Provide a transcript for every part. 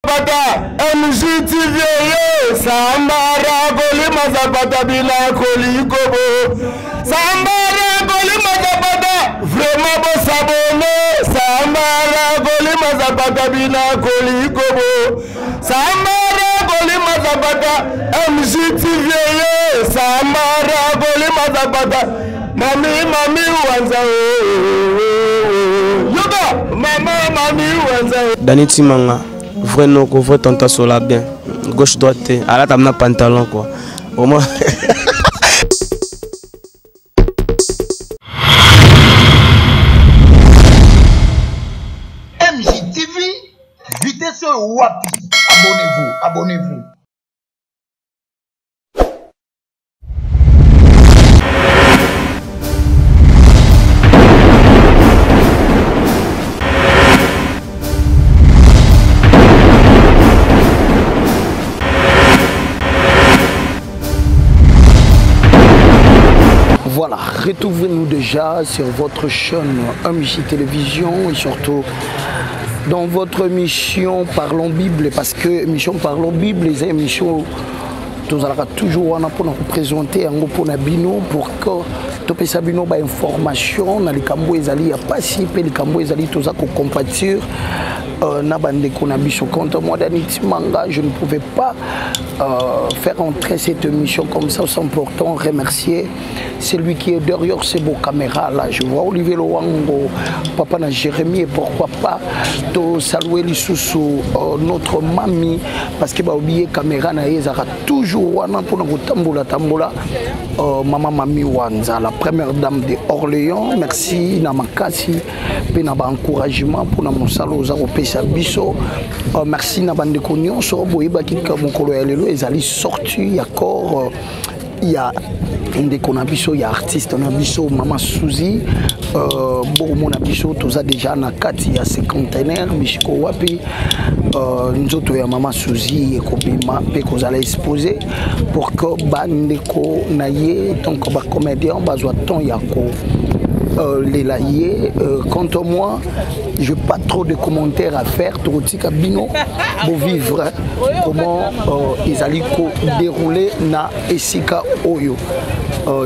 Zapata, MJTV, Sambara, Golima Zapata, Bila, Kolikobo, Sambara, Golima Zapata, vraiment beau s'abonner, Sambara, Golima Zapata, Bila, Kolikobo, Sambara, Golima Zapata, MJTV, Sambara, Golima Zapata, Mami, Wanza, Yoga, Mami, Wanza. Dani Timanga. Vrai non, vrai tanta sola bien. Gauche droite, à la table pantalon quoi. Au moins. MJTV, vitesse wapi. Abonnez-vous. Voilà, retrouvez-nous déjà sur votre chaîne MJ Télévision et surtout dans votre émission Parlons Bible, parce que émission Parlons Bible, les émissions nous allons toujours pour nous présenter un groupe Bino pour que tout ça bino ba information na likambo ezali ya pasi pe likambo ezali toza ko compatir na bande ko na biso contre moi Dani Timanga. Je ne pouvais pas faire entrer cette émission comme ça sans pourtant remercier celui qui est derrière ces beaux caméras là. Je vois Olivier Lowango, papa na Jérémie, et pourquoi pas to saluer les sous notre mamie, parce que ba oublier caméra na ezara toujours wana pour nous tambola maman Mami Wanza, la première dame de Orléans. Merci na makasi pe na ba encouragement pour na mosalo za opesa biso. Merci na bande konyo so boyeba ki ka mokolo ya lelo ezali sorti ya corps. Il y a des conabiso, il y a artistes, on a biso, Maman Suzy, bon, mon abiso, tout ça déjà na kati, il y a 50aires, Michiko Wapi, nous autres, il y a Maman Suzy et Kobima, et qu'on allait exposer pour que Bandeko naye, donc, comédien, bazoa ton yako. Les laïers, quant à moi, je n'ai pas trop de commentaires à faire. Torotika Bino, pour vivre comment ils allaient dérouler na Esika Oyo.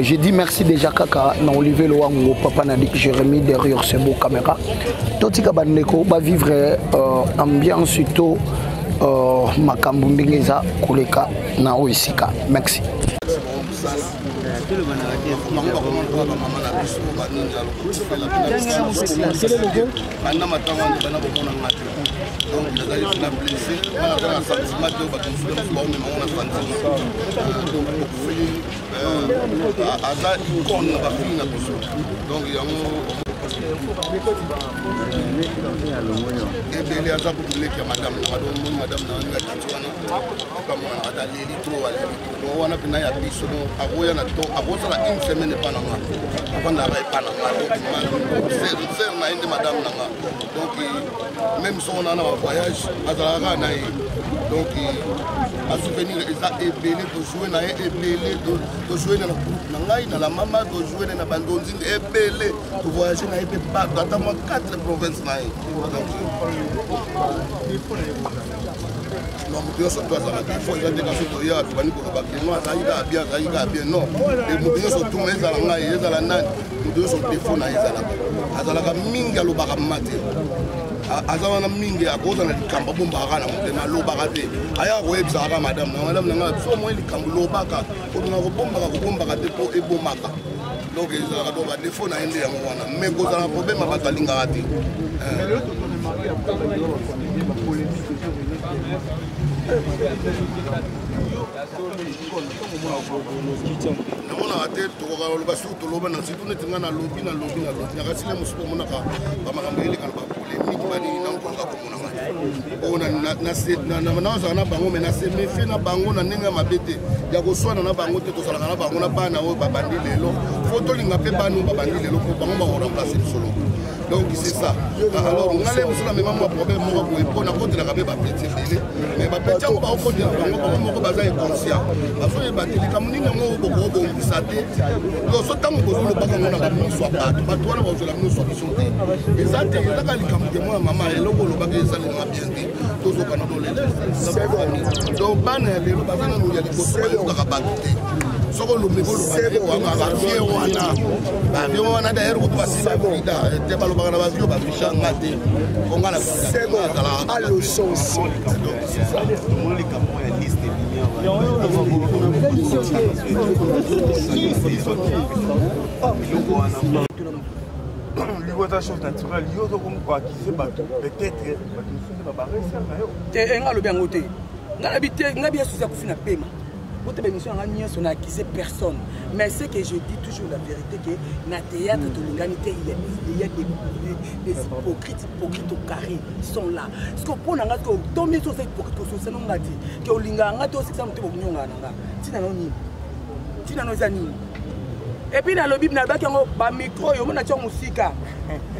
J'ai dit merci déjà Kaka na Olivier Lowango, papa n'a dit que j'ai remis derrière ces beaux caméras. Torotika Bandeko va vivre ambiance surtout Makambundingeza Kuleka na Esika. Merci. même si on a un voyage, donc à souvenir les ébélés de jouer dans de jouer dans le groupe, dans la maman, de jouer dans la bande ébélés, de voyager dans 4 provinces. Non, il faut que azana mingi akoza na likamba bombaka na mutema lobaka te aya koyebisaka madame nanga so moi likambo lobaka koduna kobombaka te po ebomaka donc ezalaka to badefo na ende yango wana mais kozala problème bato alingaka te namonaka te tokoka loba sur toloba na surtout neti nga na lobi nakasile mosusu omonaka bamakambo eleka na bapolémike banini nankolaka komonanga nazala na bango me nasemefie na bango na ndenge ya mabe te ya koswana na bango te tosalaka na bango na bana oyo babandi lelo faut tolinga pe banu babandi lelo ko bango ba remplacer solo. Donc c'est ça. Alors on a les musulmans même moi problème moi pour na côté la kabe ba petit belé mais ba petit ko ba ko dire bango baza inconscient. Parce que ba teli kamuni ngo boko bo bisate. Donc so tango ko lo baka ngona ba miso ba to ba to na ba zo la miso bisonte. Exacte ça ka likamde moi maman lelo ko lo baka ça le ma bien dit. To zo kana do le. Donc ban lelo ba na no ya ko so ka ba soko lo meko lo ba vie wana d'ailleurs ko passer la vida te ba lo ba na ba vie ba fisha ngate ko ngala c'est bon à le sens c'est ça mon les camons la liste chose naturelle, il y a comme quoi qui se bat peut-être personne. Mais ce que je dis toujours la vérité, que dans le théâtre de l'humanité, il y a des hypocrites au carré sont là. Ce qu'on prend dans le temps, c'est hypocrite, c'est non dit que l'inganga to c'est ça nous te nyonga nanga. Tina no zani. Et puis dans le Bible na ba kango ba micro yo mona tyo musika.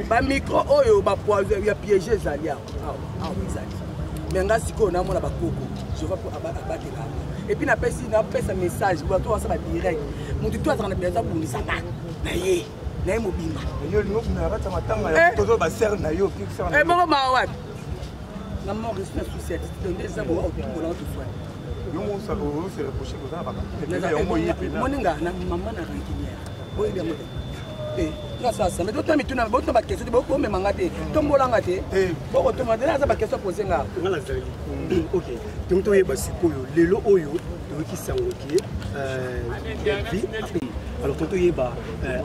Ba micro oyo ba poison ya piéger zalia. Ah oui zali. Mais nga siko na mona ba koko. Je vais pour abattre là. Et puis, on a fait un message, on va faire direct. On dit toi, tu as besoin pour nous savoir. Naïe, naïe mobile. Eh bon, ma ouais. La mort est une suicide. Donc, des gens vont tout volant tout fois. Moninga, maman n'a rien. Oui, bien. Eh, là ça, mais d'autres mais tu n'as pas de question, beaucoup mais mangate, tombola ngate. Beaucoup de mandela ça pas question poser nga. OK. Donc tu es basiko le lo oyo qui sangoki vie. Alors quand tu es ba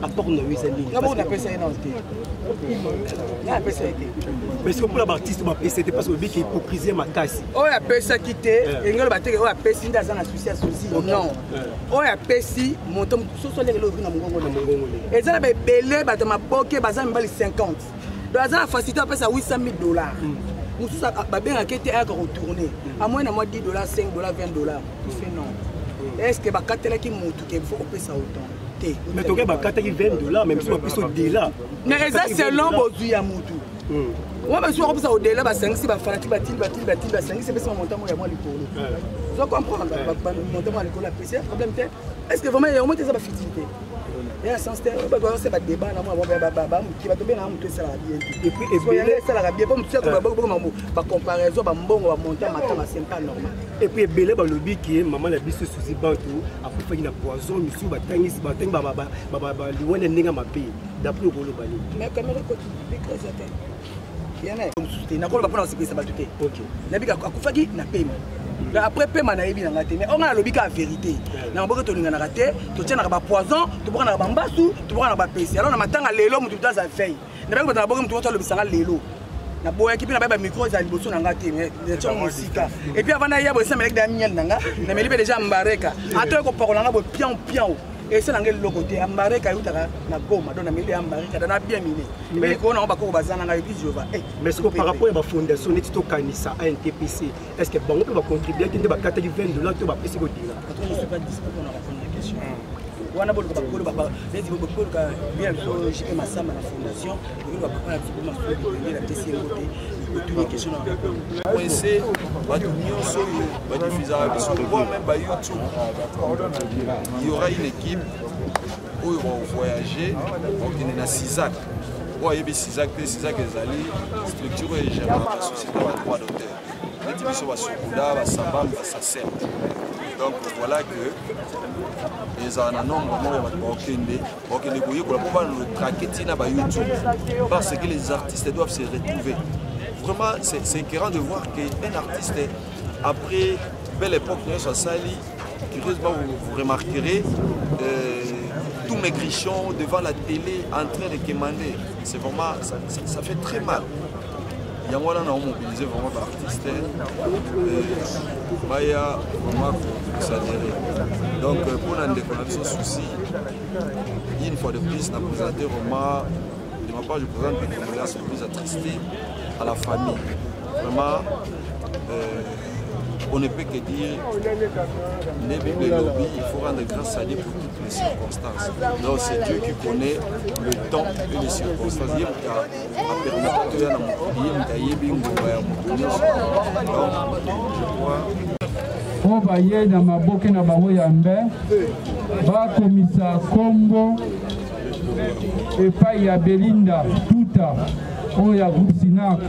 apport no wisani. Comment on appelle ça une entité? On appelle ça parce que pour l'artiste on appelle c'était parce que qui hypocrisie ma casse. On appelle ça quitter et ngalo bateke on appelle ça dans un association aussi. Non. On appelle ça montant so les lo na mongongo na mongongo. Et ça ba belé ba ma boke ba za mbali 50. Donc ça la facilité appelle ça $800,000. Nous ça ba bien enquêter à retourner. À moins na moi $10, $5, $20. Tu fais non. Est-ce que ba katela ki montu que faut payer ça autant? Mais tu as $20 même si on peut au-delà. Mais ça c'est long aujourd'hui à Moutou. Moi je suis ça au-delà ba 5 si ba fanati ba 5 c'est pas montant moi moi likolo. Je comprends ba montant moi likolo apprécier problème est-ce que vraiment il y a au moins ça ba fictivité. Il y a un sens c'est pas débat na moi qui va tomber na mutu ça la bien. Et puis et ça la bien comme tu sais ba comparaison ba mbongo ba montant matama c'est pas normal. Et puis belé ba lobby qui est maman la biso souci bantu après faire une poison monsieur ba tangisi ba tang ba liwene ninga mapi d'après au bali. Mais caméra continue because attend. Bien comme soutenir na ko ba pona aussi ça ba tout. OK. Na bika akufaki na paiement. Après paiement na yebi na ngate mais on a lobby ka vérité. Na mboka to ninga na raté, to tient na ba poison, to boka na ba mbasu, to boka na ba pesi. Alors na matanga lelo mutu taza veille. Na bika na boka mutu to lobisanga lelo. Na boya equipe na ba micro za liboso na ngate mais tio musika. Et puis avant na yabo ça melek da miel nanga, na melibe déjà mbareka. Ato ko pakola nga bo pian. Et c'est dans le côté ambareka utaka na goma donc na meli ambareka na bien miné. Mais ko na ba ko bazana nga yebi Jehova. Mais ce que par rapport à la fondation net to kanisa ANTPC, est-ce que bon peut contribuer qui va $40 to ba pesi ko dira. Je ne suis pas dispo pour répondre à la question. On a beaucoup de baba, les beaucoup de bien je ma sama la fondation, on va pas absolument la question toutes les questions. Essayer de diffuser sur même YouTube. Il y aura une équipe où ils vont voyager, donc il y a CISAC. Bon, il y a CISAC, CISAC est allé structurer et gérer la société de droit d'auteur. Les divisions sur Kouda, Sabam, Sassem. Donc voilà que les nombre de traquer YouTube parce que les artistes doivent se retrouver. Vraiment, c'est écœurant de voir qu'un artiste, après belle époque, curieusement vous remarquerez tous mes grichons devant la télé en train de commander. C'est vraiment, ça fait très mal. Il y a moyen de mobiliser vraiment l'artiste. Il y a vraiment exagéré. Donc, pour la déconnexion souci, une fois de plus, on a présenté vraiment, de ma part, je présente une condoléance plus attristée à la famille. Vraiment, on ne peut que dire les Bibles lobby, il faut rendre grâce à Dieu pour toutes les circonstances. Donc c'est Dieu qui connaît le temps et les circonstances. Il y a on va y aller dans ma bouche na bango yambe ba komisa Kombo et pas ya Belinda tuta on ya groupe Sinak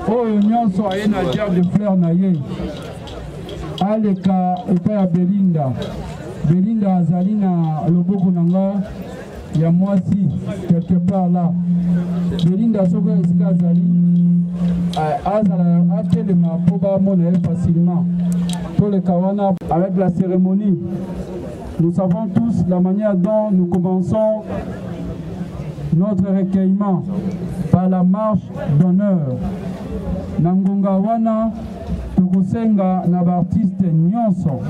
oh nyonso aye na diable de fleur na ye aleka et pas ya Belinda azali na loboko nanga ya mwasi quelque part là Belinda soko esika azali azala atelema po bamona facilement pour le kawana avec la cérémonie. Nous savons tous la manière dont nous commençons notre recueillement par la marche d'honneur. Nangonga wana tukusenga na artiste nyonso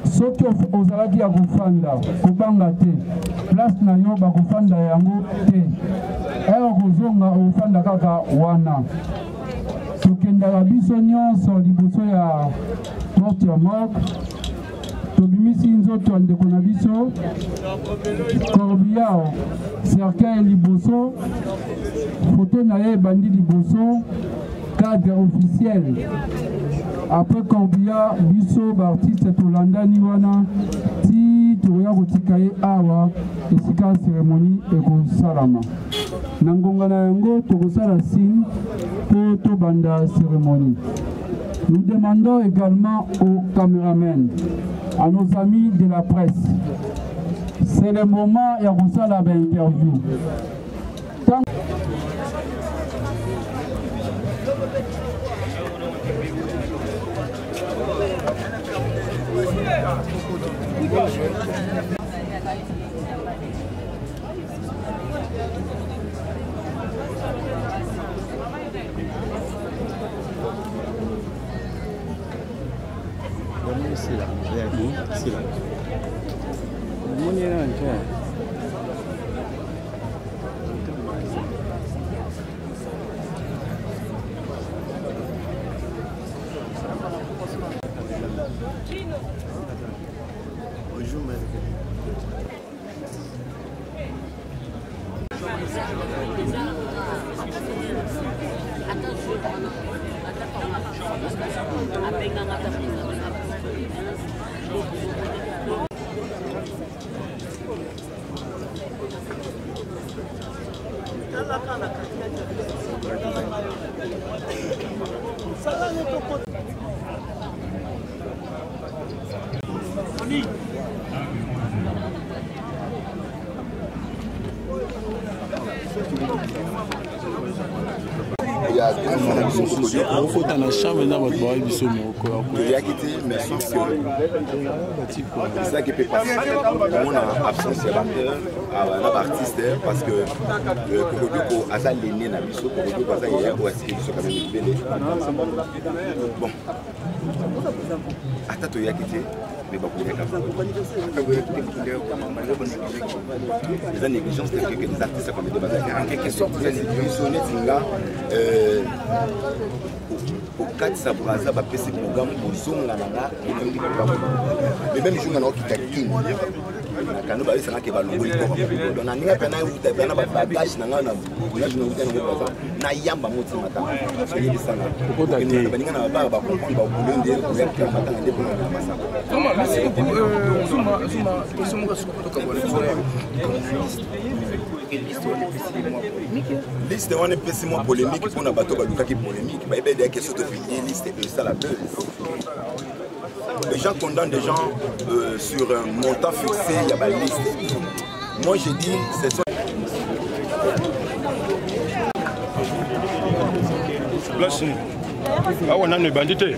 soki ozalaki ya kofanda kobanga te place na yo bakofanda yango te kozonga ofanda kaka wana tokendaka biso nyonso liboso ya porte ya mort tobimisi nzoto ya ndeko na biso corbillard cercueil liboso foto na ye ebandi liboso cadre officiel après corbillard biso baartiste tolandani wana ti tokoya kotika ye awa esika cérémonie ekosalama na ngonga na yango tokosala signe po tobanda cérémonie. Nous demandons également aux caméramens, à nos amis de la presse, c'est le moment ya kosala ba interview. Sila. Bonjour, faut en chambre dans votre bois du saumon. Il y a quitté, mais sauf que c'est ça qui peut passer. On a absence de l'artiste parce que Kokodoko a ça l'aîné na biso, Kokodoko a ça hier ou est-ce qu'ils sont quand même libérés. Bon. Attends, il y a quitté. Les négligences de quelques artistes comme en quelque sorte, vous êtes missionné au 4 Sabraza, ce programme pour Zoom, mais même jour, on a qui quand nous ça qui va le on a n'a pas na bagage na ngana na je nous donne na yamba moti mata so yi sana ko da ke ba ngana ba ba ko ba ko ndé ko ya ka mata ndé ko na masa zuma somo ka suko ka bole liste on est pessimement polémique pour na bato ba luka ki polémique ba ebe des questions de finir liste et ça la buzz. Les gens condamnent des gens sur un montant fixé, il y a pas de liste. Moi j'ai dit, c'est ça. Ah, on a une bandité.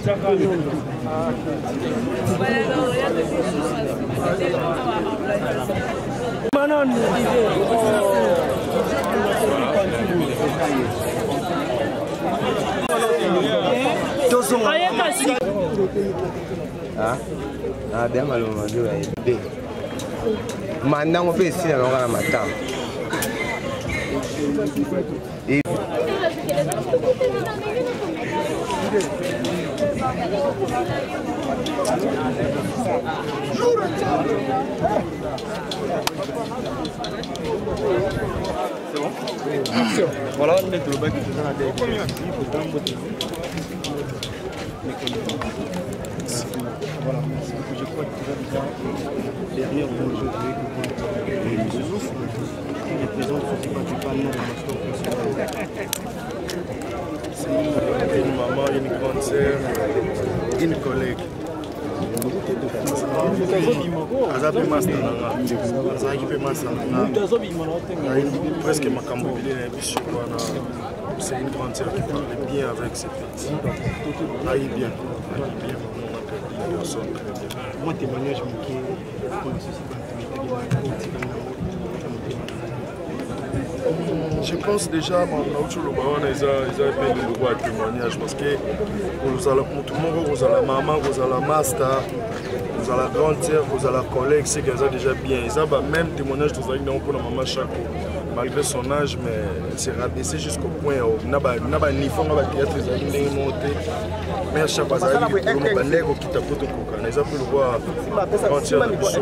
Ah, bien malheureusement, je vais maintenant on peut essayer de la matin. Et Voilà, on met le bac qui est voilà, je crois que derrière le jeu de qui représente principalement le master professionnel. C'est une maman, une grande sœur, une collègue. azape master nanga azalaki mpe master nanga presque makambo ebele na biso wana. C'est une grande sœur qui parlait bien avec ses petits. Aïe bien, une personne très bien. Moi témoignage je pense déjà que le baron a fait le droit à témoignage parce que vous allez tout le monde, vous allez maman, vous allez master, vous allez grande sœur, vous allez collègue, c'est qu'ils ont déjà bien. Ils ont même témoignage de Zagna pour la maman chaque malgré son âge, mais c'est rabaissé jusqu'au point où n'a pas niveau, n'a pas théâtre, ils ont monté. Mais à chaque fois, ça arrive pour le balègue qui tape tout le coca. Ils ont pu le voir quand il y a des choses.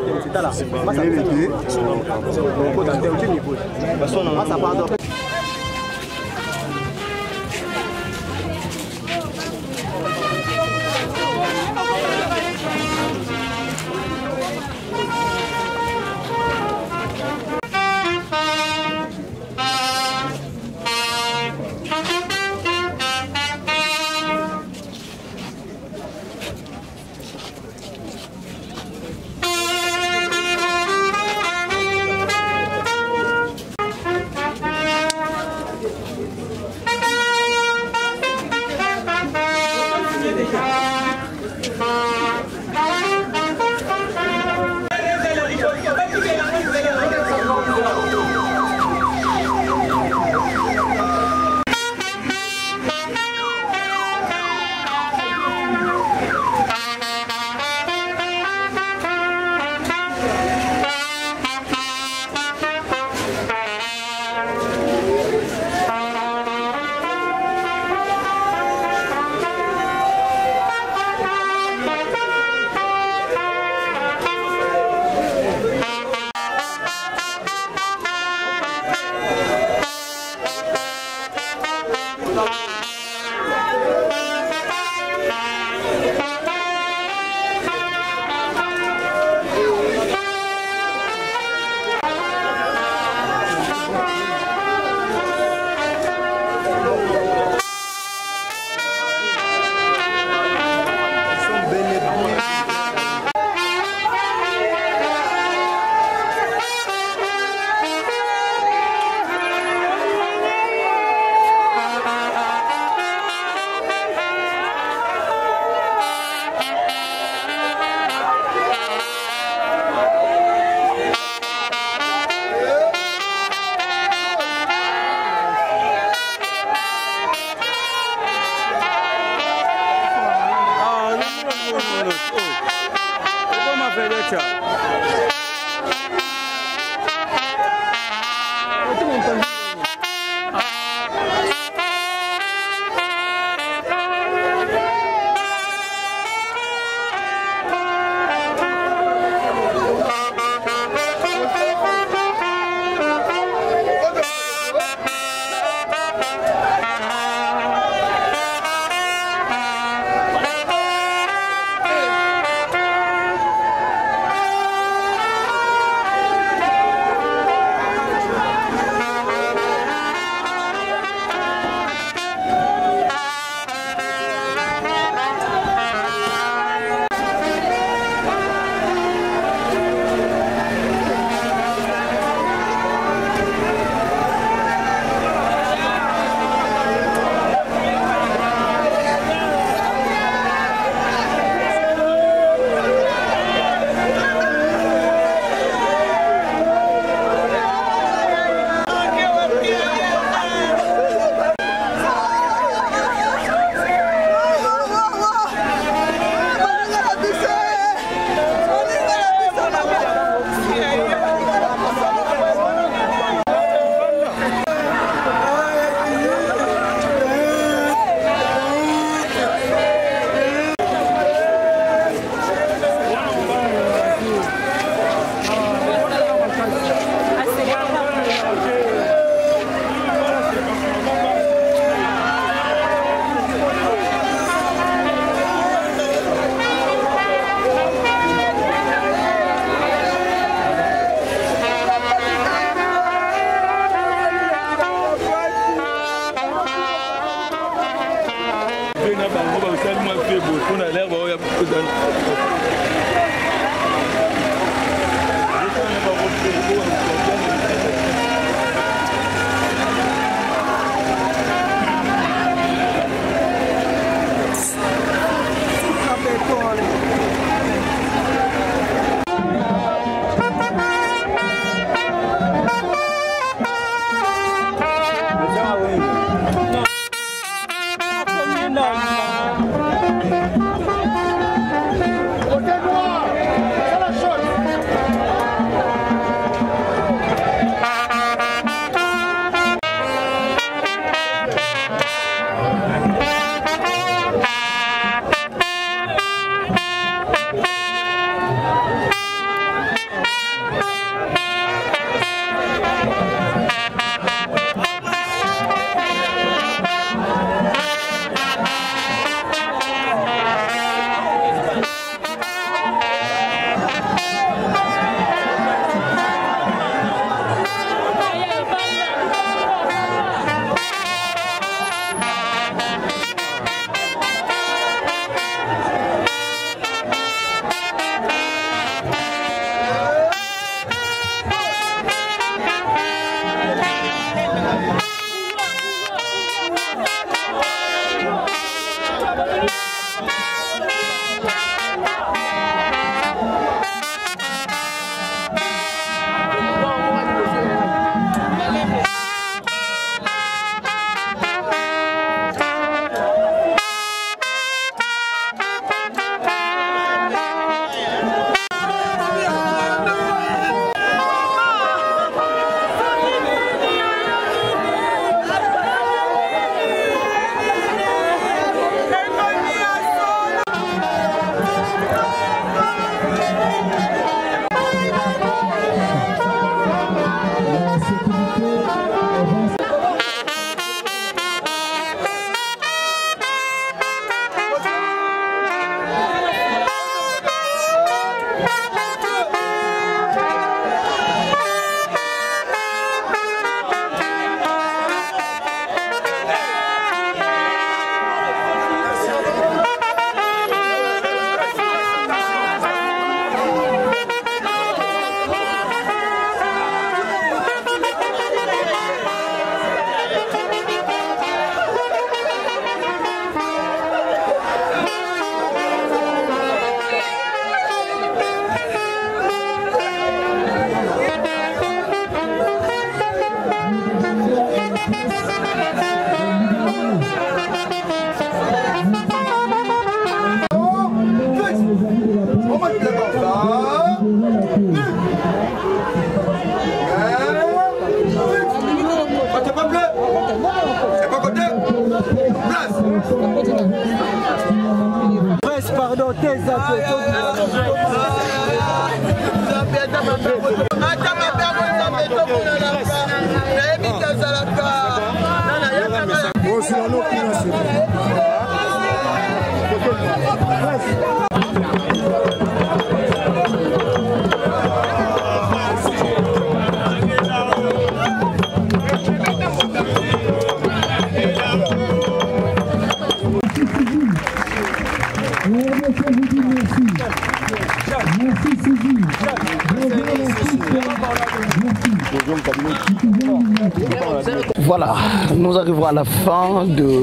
Voilà, nous arrivons à la fin de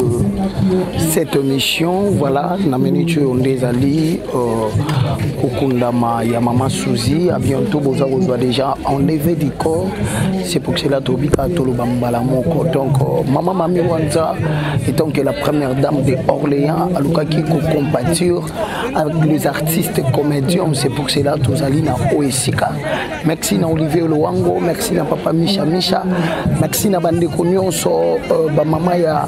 cette émission. Voilà, Namenichu Ondezali, Okundama Yamama Suzy. À bientôt, vous avez déjà enlevé du corps. C'est pour cela que Tobika Tolobambala Moko. Donc, Maman Mami Wanza étant que la première dame de Orléans, à Lukaki compature avec les artistes comédiens. C'est pour cela que vous allez dans Oesika. Merci à Olivier Loango, merci à Papa Misha Misha, merci à Bandeko Nyonso, Maman ya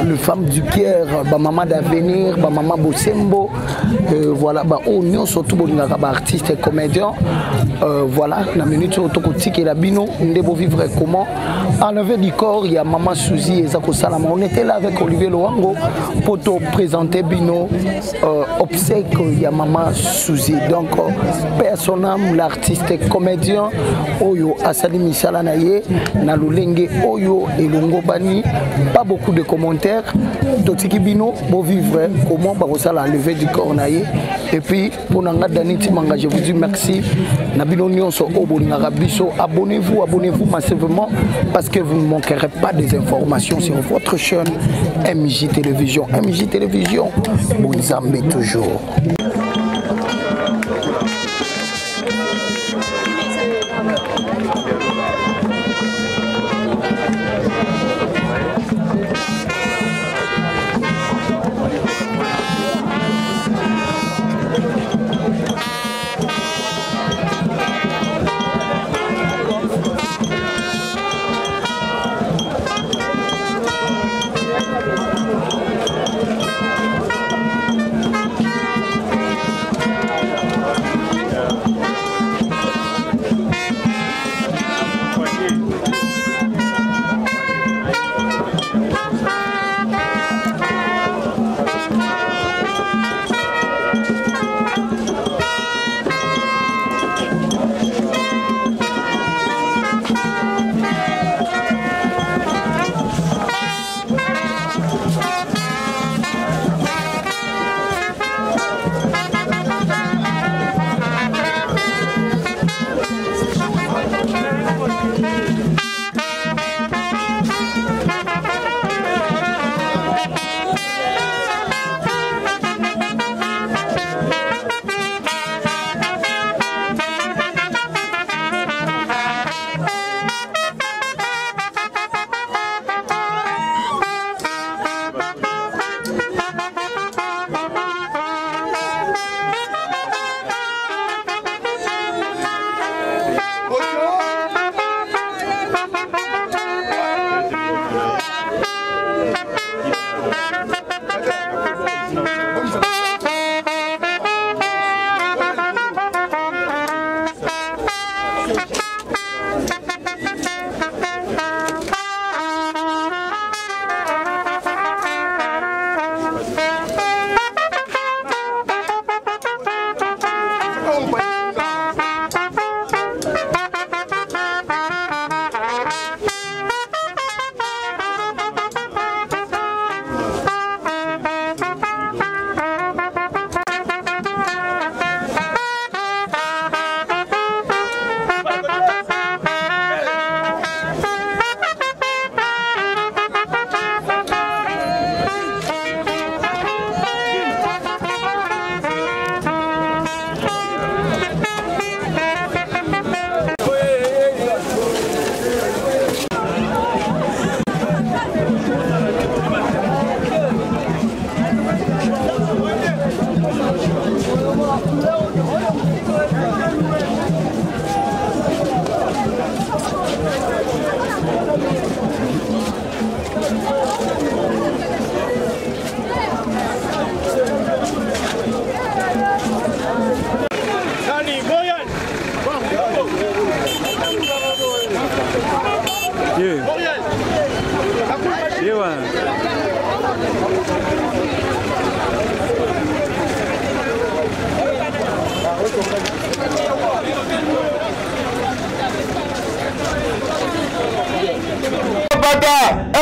le femme du Caire, Maman d'avenir, Maman Bosembo, voilà, Nyonso tout bon artiste et comédien. Voilà, la minute autocotique et la bino, on vivre comment. Enlever du corps, il y a Maman Suzy et Zako Salama. On était là avec Olivier Loango pour te présenter bino obsèque, il y a Maman Suzy. Donc, personnel, l'artiste comédien, Oyo Asali Misala Naye, Nalulenge Oyo et Longo Bani. Pas beaucoup de commentaires, totiki bino bo vivre comment ba la levée du corps naie et puis pour nanga Danity Manga je vous dis merci na bino nyonso obolinga biso abonnez-vous massivement parce que vous ne manquerez pas des informations sur votre chaîne MJ Télévision Bonzambe toujours.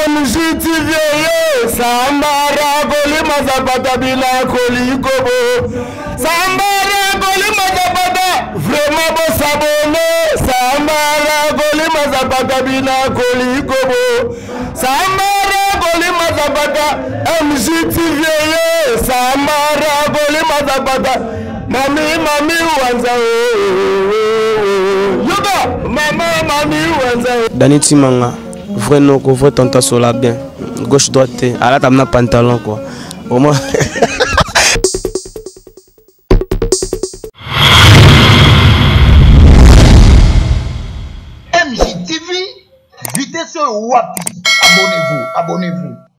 MJTV Sambara Golima Zapata Bila Kolikobo Sambara Golima Zapata Vraiment bon s'abonner Sambara Golima Zapata Bila Kolikobo Sambara Golima Zapata MJTV Sambara Golima Zapata Mami Wanza Yoga Mami Wanza Danity Manga vrai non qu'on voit tanta sola bien gauche droite à la table pantalon quoi au moins MJTV vitesse wapi abonnez-vous